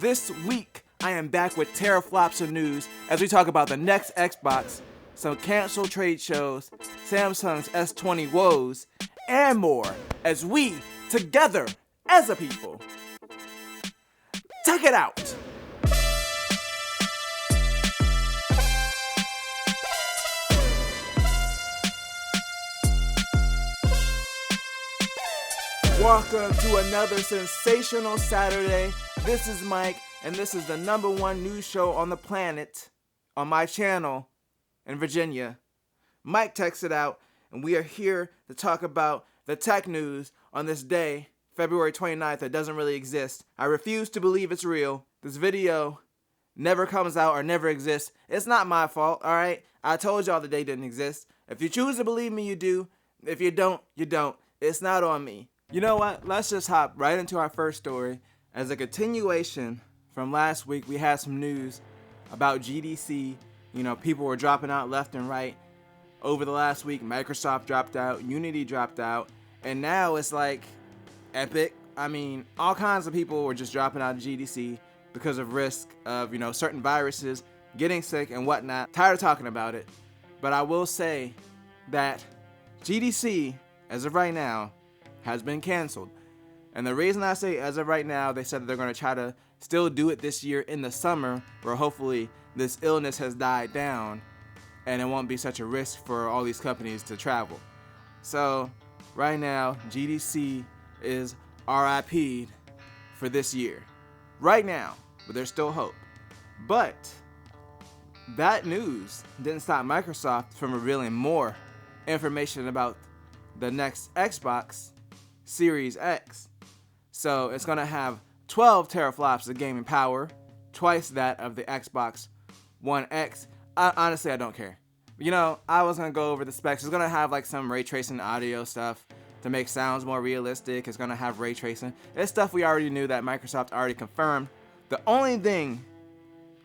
This week, I am back with teraflops of news as we talk about the next Xbox, some canceled trade shows, Samsung's S20 woes, and more as we, together as a people, check it out! Welcome to another sensational Saturday. This is Mike, and this is the #1 news show on the planet, on my channel in Virginia. Mike texted out, and we are here to talk about the tech news on this day, February 29th, that doesn't really exist. I refuse to believe it's real. This video never comes out or never exists. It's not my fault, alright? I told y'all the day didn't exist. If you choose to believe me, you do. If you don't, you don't. It's not on me. You know what? Let's just hop right into our first story. As a continuation from last week, we had some news about GDC. You know, people were dropping out left and right. Over the last week, Microsoft dropped out, Unity dropped out, and now it's like Epic. I mean, all kinds of people were just dropping out of GDC because of risk of, certain viruses, getting sick and whatnot. Tired of talking about it, but I will say that GDC, as of right now, has been canceled. And the reason I say as of right now, they said that they're going to try to still do it this year in the summer, where hopefully this illness has died down and it won't be such a risk for all these companies to travel. So right now, GDC is RIP'd for this year. Right now, but there's still hope. But that news didn't stop Microsoft from revealing more information about the next Xbox Series X. So it's going to have 12 teraflops of gaming power, twice that of the Xbox One X. Honestly, I don't care. I was going to go over the specs. It's going to have like some ray tracing audio stuff to make sounds more realistic. It's going to have ray tracing. It's stuff we already knew that Microsoft already confirmed. The only thing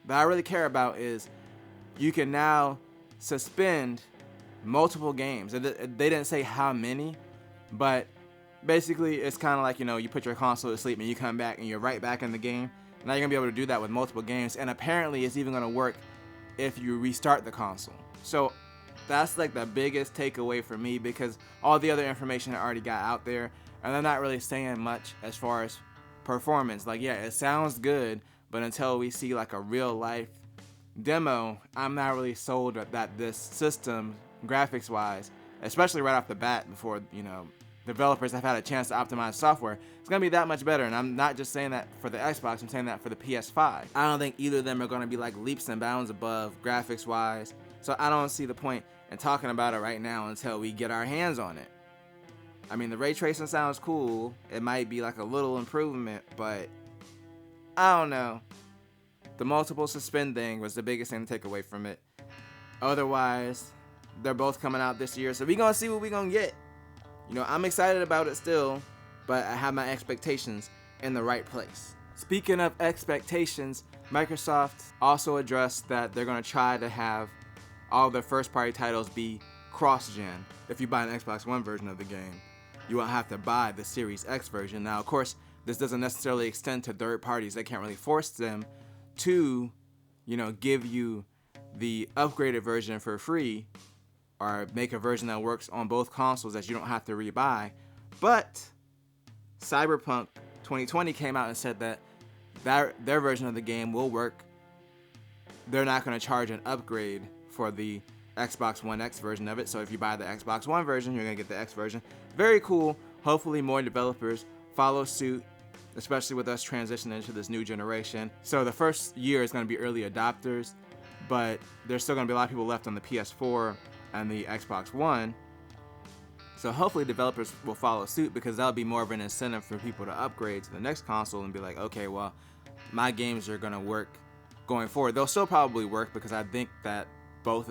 that I really care about is you can now suspend multiple games. They didn't say how many, but basically it's kind of like, you put your console to sleep and you come back and you're right back in the game. Now you're going to be able to do that with multiple games, and apparently it's even going to work if you restart the console. So that's like the biggest takeaway for me, because all the other information I already got out there, and they're not really saying much as far as performance. Like, yeah, it sounds good, but until we see like a real life demo, I'm not really sold that this system, graphics wise, especially right off the bat, before developers have had a chance to optimize software, it's going to be that much better. And I'm not just saying that for the Xbox, I'm saying that for the PS5. I don't think either of them are going to be like leaps and bounds above graphics wise, so I don't see the point in talking about it right now until we get our hands on it. I mean, the ray tracing sounds cool. It might be like a little improvement, but I don't know. The multiple suspend thing was the biggest thing to take away from it. Otherwise, they're both coming out this year, so we're going to see what we're going to get. I'm excited about it still, but I have my expectations in the right place. Speaking of expectations, Microsoft also addressed that they're going to try to have all their first-party titles be CrossGen. If you buy an Xbox One version of the game, you won't have to buy the Series X version. Now, of course, this doesn't necessarily extend to third parties. They can't really force them to, give you the upgraded version for free, or make a version that works on both consoles that you don't have to rebuy. But Cyberpunk 2020 came out and said that their version of the game will work. They're not going to charge an upgrade for the Xbox One X version of it. So if you buy the Xbox One version, you're going to get the X version. Very cool. Hopefully more developers follow suit, especially with us transitioning into this new generation. So the first year is going to be early adopters, but there's still going to be a lot of people left on the PS4 and the Xbox One. So hopefully developers will follow suit, because that'll be more of an incentive for people to upgrade to the next console and be like, okay, well, my games are going to work going forward. They'll still probably work, because I think that both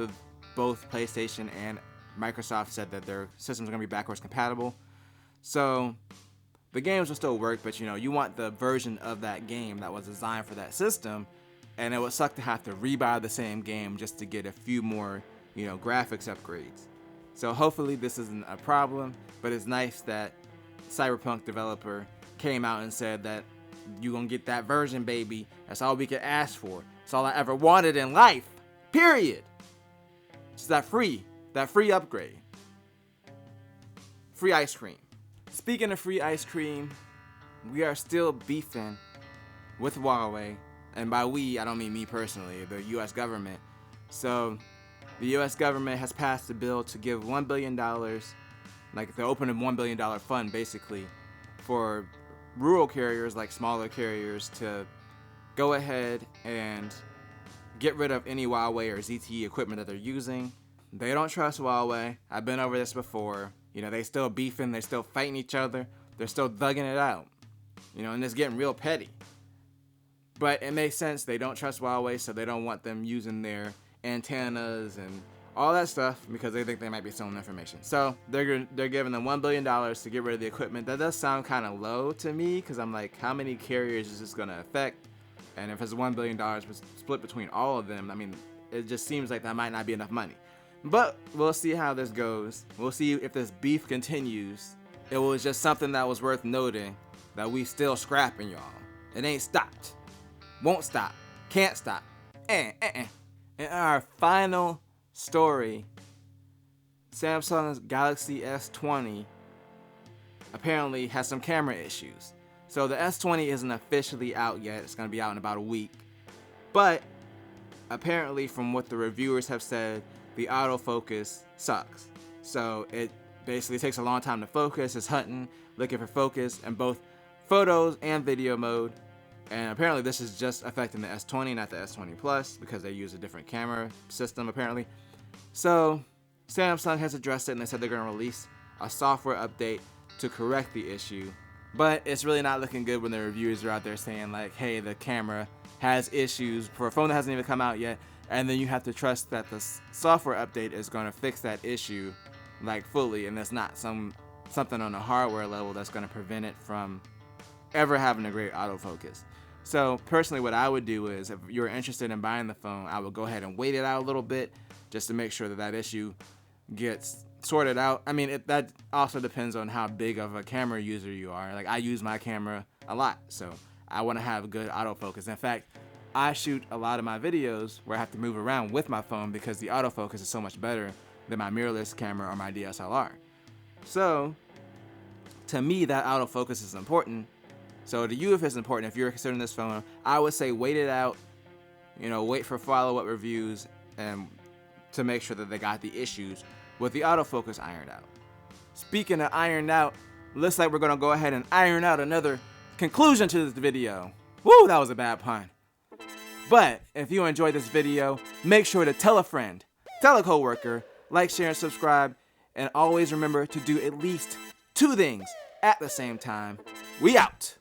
PlayStation and Microsoft said that their systems are going to be backwards compatible. So the games will still work, but you want the version of that game that was designed for that system, and it would suck to have to rebuy the same game just to get a few more graphics upgrades. So hopefully this isn't a problem, but it's nice that Cyberpunk developer came out and said that You gonna get that version, baby. That's all we can ask for. It's all I ever wanted in life. Period. It's that free upgrade. Free ice cream. Speaking of free ice cream, we are still beefing with Huawei. And by we, I don't mean me personally, the U.S. government. So the U.S. government has passed a bill to give $1 billion, like they're opening a $1 billion fund basically, for rural carriers, like smaller carriers, to go ahead and get rid of any Huawei or ZTE equipment that they're using. They don't trust Huawei. I've been over this before. You know, they still beefing, they're still fighting each other, they're still thugging it out. You know, and it's getting real petty. But it makes sense. They don't trust Huawei, so they don't want them using their antennas and all that stuff because they think they might be stealing information. So they're giving them $1 billion to get rid of the equipment. That does sound kind of low to me because I'm like, how many carriers is this going to affect? And if it's $1 billion split between all of them, I mean, it just seems like that might not be enough money. But we'll see how this goes. We'll see if this beef continues. It was just something that was worth noting that we still scrapping, y'all. It ain't stopped. Won't stop. Can't stop. In our final story, Samsung's Galaxy S20 apparently has some camera issues. So the S20 isn't officially out yet. It's going to be out in about a week. But apparently, from what the reviewers have said, the autofocus sucks. So it basically takes a long time to focus. It's hunting, looking for focus in both photos and video mode. And apparently this is just affecting the S20, not the S20 Plus, because they use a different camera system apparently. So Samsung has addressed it and they said they're going to release a software update to correct the issue. But it's really not looking good when the reviewers are out there saying like, hey, the camera has issues for a phone that hasn't even come out yet. And then you have to trust that the software update is going to fix that issue like fully. And there's not something on a hardware level that's going to prevent it from ever having a great autofocus. So personally, what I would do is if you're interested in buying the phone, I would go ahead and wait it out a little bit just to make sure that issue gets sorted out. I mean, that also depends on how big of a camera user you are. Like I use my camera a lot, so I want to have good autofocus. In fact, I shoot a lot of my videos where I have to move around with my phone because the autofocus is so much better than my mirrorless camera or my DSLR. So to me, that autofocus is important. So to you, if it's important, if you're considering this phone, I would say wait it out, wait for follow-up reviews and to make sure that they got the issues with the autofocus ironed out. Speaking of ironed out, looks like we're going to go ahead and iron out another conclusion to this video. Woo, that was a bad pun. But if you enjoyed this video, make sure to tell a friend, tell a coworker, like, share, and subscribe, and always remember to do at least 2 things at the same time. We out.